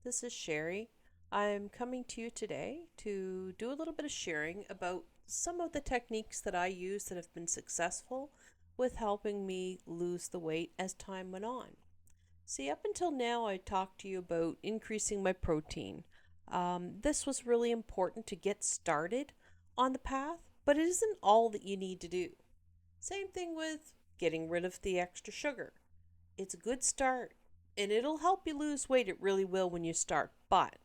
This is Sherry. I'm coming to you today to do a little bit of sharing about some of the techniques that I use that have been successful with helping me lose the weight as time went on. See, up until now, I talked to you about increasing my protein. This was really important to get started on the path, but it isn't all that you need to do. Same thing with getting rid of the extra sugar. It's a good start and it'll help you lose weight. It really will when you start, but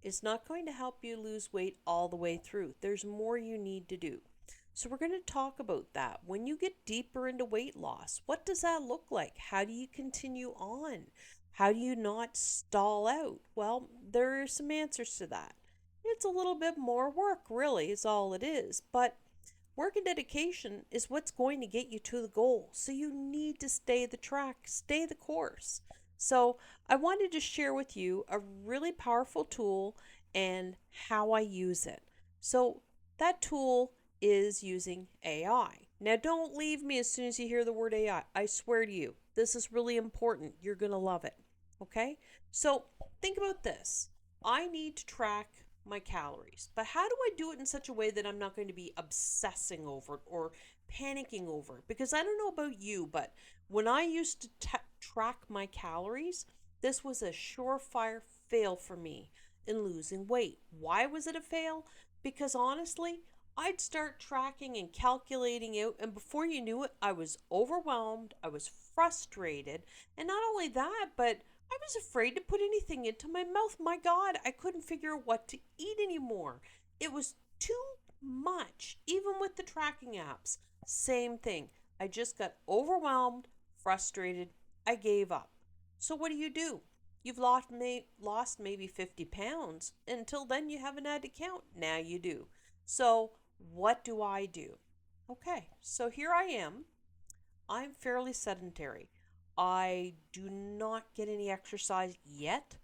it's not going to help you lose weight all the way through. There's more you need to do. So, we're going to talk about that. When you get deeper into weight loss, what does that look like? How do you continue on? How do you not stall out? Well, there are some answers to that. It's a little bit more work, really, is all it is. But work and dedication is what's going to get you to the goal. So you need to stay the track, stay the course. So I wanted to share with you a really powerful tool and how I use it. So that tool is using AI. Now, don't leave me as soon as you hear the word AI. I swear to you, this is really important. You're going to love it. Okay? So think about this. I need to track my calories. But how do I do it in such a way that I'm not going to be obsessing over it or panicking over it? Because I don't know about you, but when I used to track my calories, this was a surefire fail for me in losing weight. Why was it a fail? Because honestly, I'd start tracking and calculating out, and before you knew it, I was overwhelmed, I was frustrated, and not only that, but I was afraid to put anything into my mouth. My God, I couldn't figure out what to eat anymore. It was too much, even with the tracking apps. Same thing. I just got overwhelmed, frustrated. I gave up. So, what do? You've lost maybe 50 pounds. Until then, you haven't had to count. Now you do. So, what do I do? Okay, so here I am. I'm fairly sedentary. I do not get any exercise yet.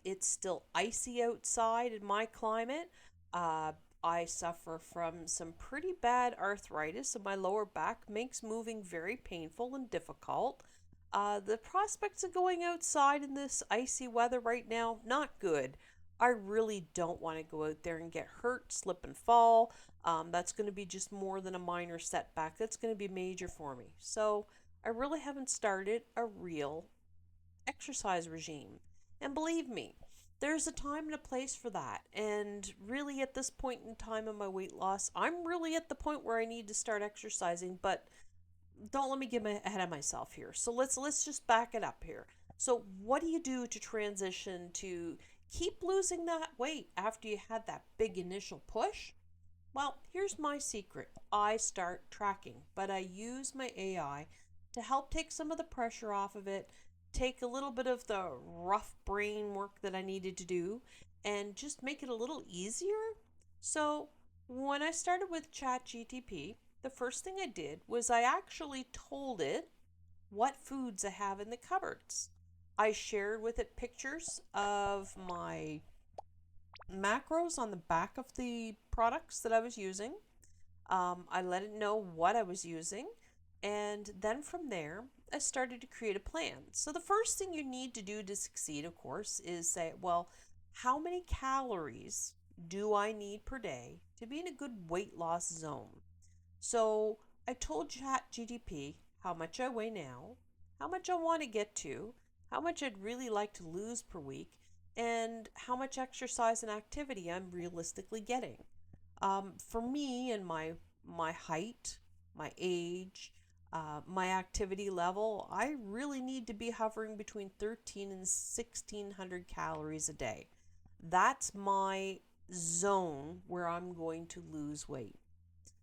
It's still icy outside in my climate. Uh, I suffer from some pretty bad arthritis, and my lower back makes moving very painful and difficult. The prospects of going outside in this icy weather right now, not good. I really don't want to go out there and get hurt, slip and fall. That's going to be just more than a minor setback. That's going to be major for me. So I really haven't started a real exercise regime. And believe me, there's a time and a place for that. And really, at this point in time in my weight loss, I'm really at the point where I need to start exercising. But don't let me get ahead of myself here. So let's just back it up here. So what do you do to transition to keep losing that weight after you had that big initial push? Well, here's my secret. I start tracking, but I use my AI to help take some of the pressure off of it, take a little bit of the rough brain work that I needed to do, and just make it a little easier. So, when I started with ChatGTP, the first thing I did was I actually told it what foods I have in the cupboards. I shared with it pictures of my macros on the back of the products that I was using. I let it know what I was using. And then from there, I started to create a plan. So, the first thing you need to do to succeed, of course, is say, well, how many calories do I need per day to be in a good weight loss zone? So, I told ChatGPT how much I weigh now, how much I want to get to, how much I'd really like to lose per week, and how much exercise and activity I'm realistically getting. For me and my height, my age, my activity level, I really need to be hovering between 13 and 1600 calories a day. That's my zone where I'm going to lose weight.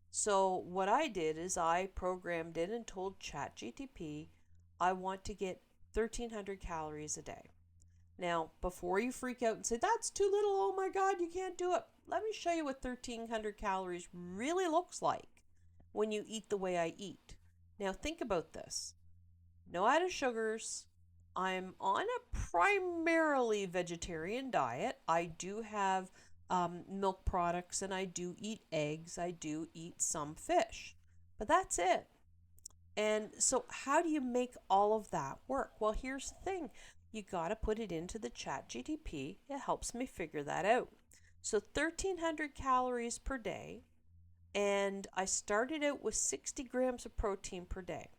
So what I did is I programmed in and told ChatGTP I want to get 1300 calories a day. Now, before you freak out and say, that's too little, oh my God, you can't do it, let me show you what 1300 calories really looks like when you eat the way I eat. Now, think about this: no added sugars. I'm on a primarily vegetarian diet. I do have milk products and I do eat eggs. I do eat some fish, but that's it. And so, how do you make all of that work? Well, here's the thing: you got to put it into the chat GTP. It helps me figure that out. So 1,300 calories per day, and I started out with 60 grams of protein per day.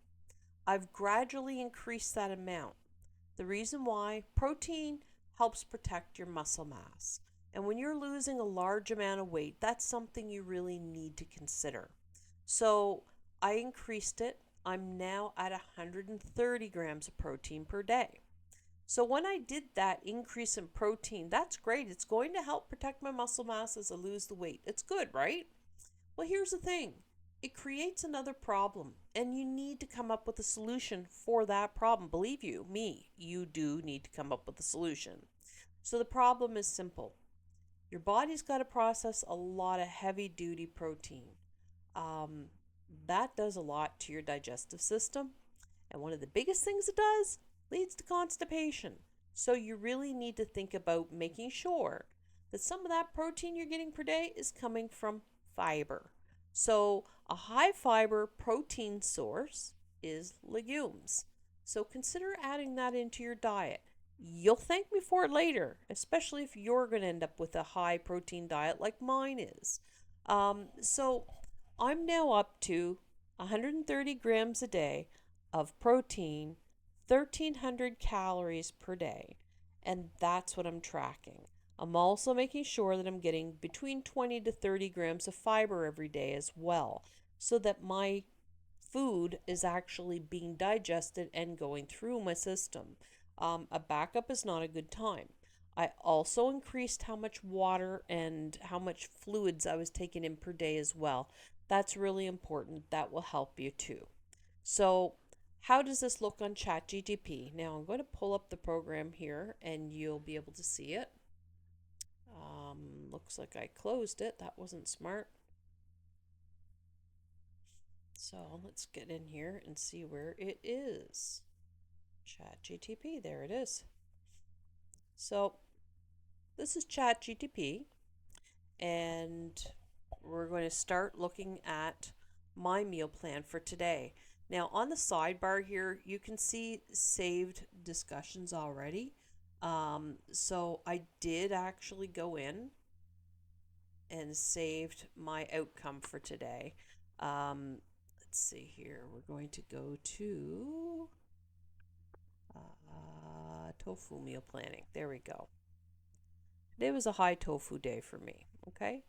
I've gradually increased that amount. The reason why, protein helps protect your muscle mass. And when you're losing a large amount of weight, that's something you really need to consider. So I increased it. I'm now at 130 grams of protein per day. So when I did that increase in protein, that's great. It's going to help protect my muscle mass as I lose the weight. It's good, right? Well, here's the thing. It creates another problem, and you need to come up with a solution for that problem. Believe me, you do need to come up with a solution. So the problem is simple. Your body's got to process a lot of heavy duty protein. Um, that does a lot to your digestive system. And one of the biggest things it does leads to constipation. So you really need to think about making sure that some of that protein you're getting per day is coming from fiber. So a high fiber protein source is legumes. So consider adding that into your diet. You'll thank me for it later, especially if you're going to end up with a high protein diet like mine is. So I'm now up to 130 grams a day of protein, 1,300 calories per day, and that's what I'm tracking. I'm also making sure that I'm getting between 20 to 30 grams of fiber every day as well, so that my food is actually being digested and going through my system. A backup is not a good time. I also increased how much water and how much fluids I was taking in per day as well. That's really important. That will help you too. So, how does this look on ChatGTP? Now, I'm going to pull up the program here and you'll be able to see it. Looks like I closed it. That wasn't smart. So, let's get in here and see where it is. ChatGTP, there it is. So, this is ChatGTP, and we're going to start looking at my meal plan for today. Now, on the sidebar here, you can see saved discussions already. So I did actually go in and saved my outcome for today. Let's see here. We're going to go to tofu meal planning. There we go. Today was a high tofu day for me. Okay.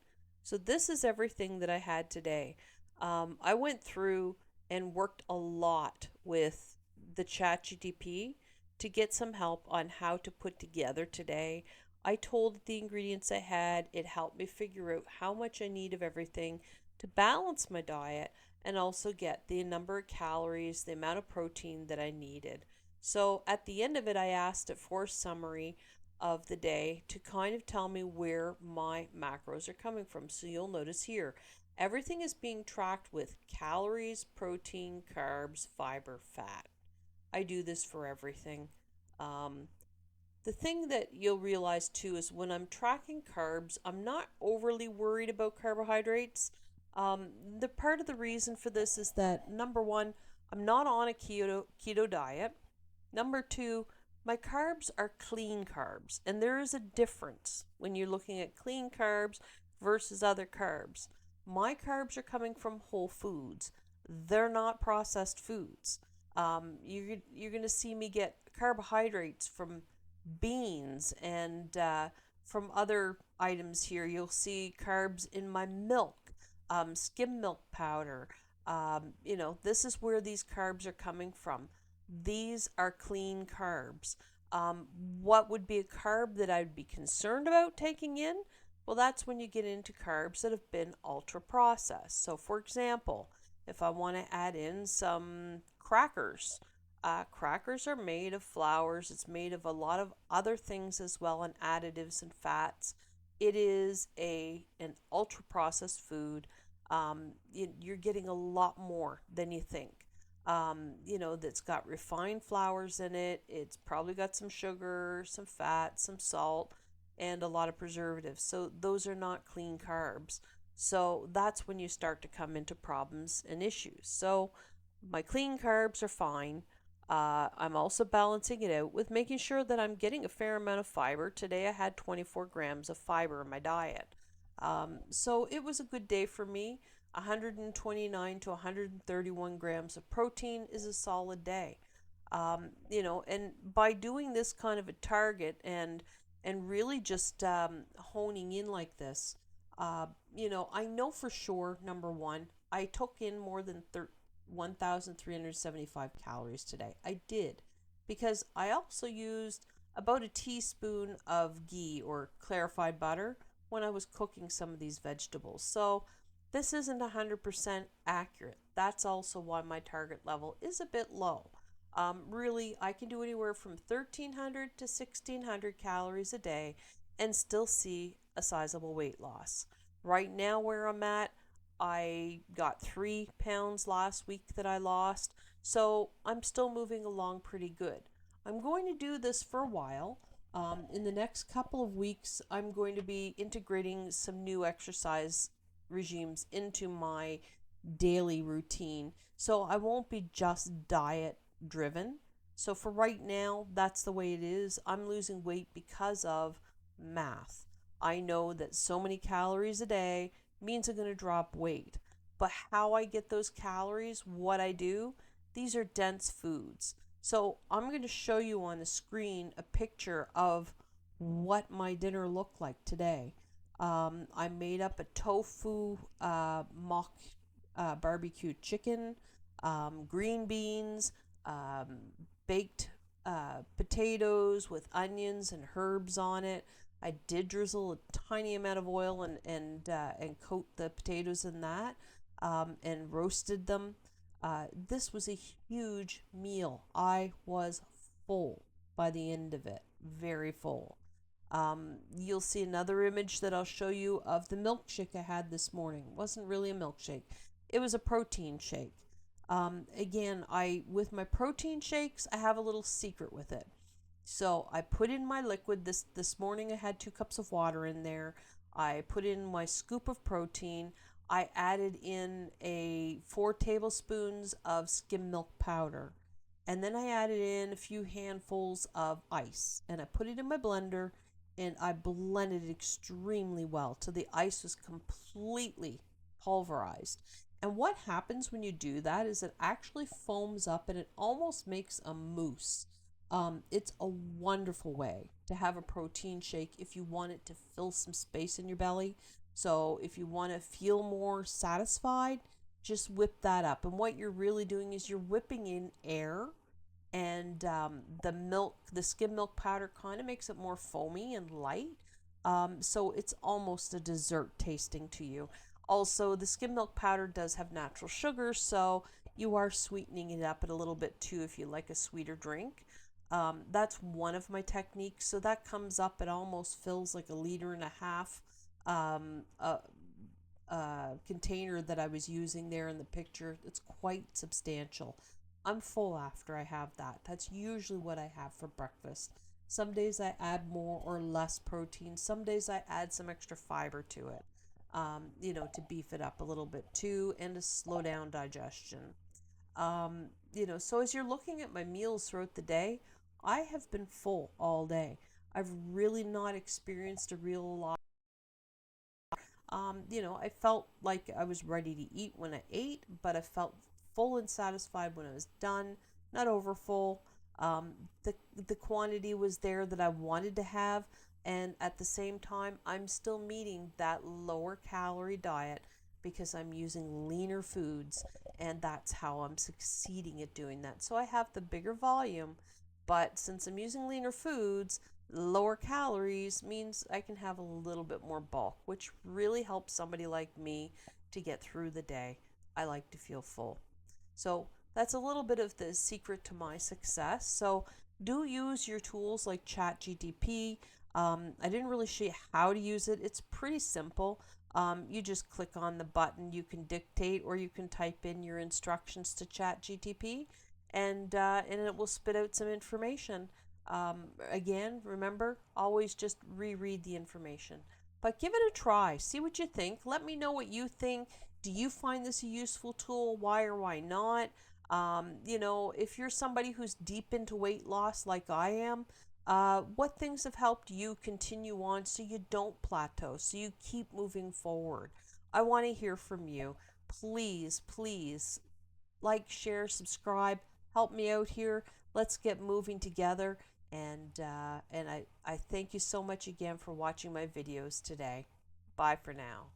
So this is everything that I had today. I went through and worked a lot with the ChatGTP to get some help on how to put together today. I told it the ingredients I had. It helped me figure out how much I need of everything to balance my diet and also get the number of calories, the amount of protein that I needed. So at the end of it, I asked it for a summary of the day to kind of tell me where my macros are coming from. So you'll notice here, everything is being tracked with calories, protein, carbs, fiber, fat. I do this for everything. Um, the thing that you'll realize too is when I'm tracking carbs, I'm not overly worried about carbohydrates. The part of the reason for this is that number one, I'm not on a keto diet. Number two, my carbs are clean carbs, and there is a difference when you're looking at clean carbs versus other carbs. My carbs are coming from whole foods. They're not processed foods. You're going to see me get carbohydrates from beans and from other items here. You'll see carbs in my milk, skim milk powder. This is where these carbs are coming from. These are clean carbs. What would be a carb that I'd be concerned about taking in? Well, that's when you get into carbs that have been ultra processed. So, for example, if I want to add in some crackers, crackers are made of flours. It's made of a lot of other things as well, and additives and fats. It is an ultra processed food. You're getting a lot more than you think. That's got refined flours in it. It's probably got some sugar, some fat, some salt, and a lot of preservatives. So those are not clean carbs. So that's when you start to come into problems and issues. So my clean carbs are fine. I'm also balancing it out with making sure that I'm getting a fair amount of fiber. Today I had 24 grams of fiber in my diet. So it was a good day for me. 129 to 131 grams of protein is a solid day. And by doing this kind of a target and really just honing in like this, I know for sure, number one, I took in more than 1,375 calories today. I did because I also used about a teaspoon of ghee or clarified butter when I was cooking some of these vegetables. So this isn't 100% accurate. That's also why my target level is a bit low. Really, I can do anywhere from 1,300 to 1,600 calories a day and still see a sizable weight loss. Right now, where I'm at, I got 3 pounds last week that I lost, so I'm still moving along pretty good. I'm going to do this for a while. In the next couple of weeks, I'm going to be integrating some new exercise regimes into my daily routine. So I won't be just diet driven. So for right now, that's the way it is. I'm losing weight because of math. I know that so many calories a day means I'm going to drop weight. But how I get those calories, what I do, these are dense foods. So I'm going to show you on the screen a picture of what my dinner looked like today. I made up a tofu mock barbecue chicken, green beans, um, baked potatoes with onions and herbs on it. I did drizzle a tiny amount of oil and coat the potatoes in that, and roasted them. This was a huge meal. I was full by the end of it, very full. You'll see another image that I'll show you of the milkshake I had this morning. It wasn't really a milkshake. It was a protein shake. Again, I with my protein shakes, I have a little secret with it. So I put in my liquid this morning. I had 2 cups of water in there. I put in my scoop of protein. I added in 4 tablespoons of skim milk powder. And then I added in a few handfuls of ice. And I put it in my blender and I blended it extremely well till the ice was completely pulverized. And what happens when you do that is it actually foams up and it almost makes a mousse. It's a wonderful way to have a protein shake if you want it to fill some space in your belly. So if you want to feel more satisfied, just whip that up. And what you're really doing is you're whipping in air, and the skim milk powder kind of makes it more foamy and light. So it's almost a dessert tasting to you. Also, the skim milk powder does have natural sugar, so you are sweetening it up a little bit too if you like a sweeter drink. That's one of my techniques. So that comes up, it almost fills like a liter and a half um, uh, container that I was using there in the picture. It's quite substantial. I'm full after I have that. That's usually what I have for breakfast. Some days I add more or less protein. Some days I add some extra fiber to it, to beef it up a little bit too and to slow down digestion. So as you're looking at my meals throughout the day, I have been full all day. I've really not experienced a real lot. I felt like I was ready to eat when I ate, but I felt full and satisfied when I was done, not over full. Um, the quantity was there that I wanted to have, and at the same time, I'm still meeting that lower calorie diet because I'm using leaner foods, and that's how I'm succeeding at doing that. So I have the bigger volume, but since I'm using leaner foods, lower calories means I can have a little bit more bulk, which really helps somebody like me to get through the day. I like to feel full. So that's a little bit of the secret to my success. So do use your tools like ChatGTP. I didn't really show you how to use it. It's pretty simple. You just click on the button. You can dictate or you can type in your instructions to ChatGTP, and it will spit out some information. Again, remember, always just reread the information. But give it a try. See what you think. Let me know what you think. Do you find this a useful tool? Why or why not? If you're somebody who's deep into weight loss like I am, what things have helped you continue on so you don't plateau, so you keep moving forward? I want to hear from you. Please, please like, share, subscribe, help me out here. Let's get moving together. And I thank you so much again for watching my videos today. Bye for now.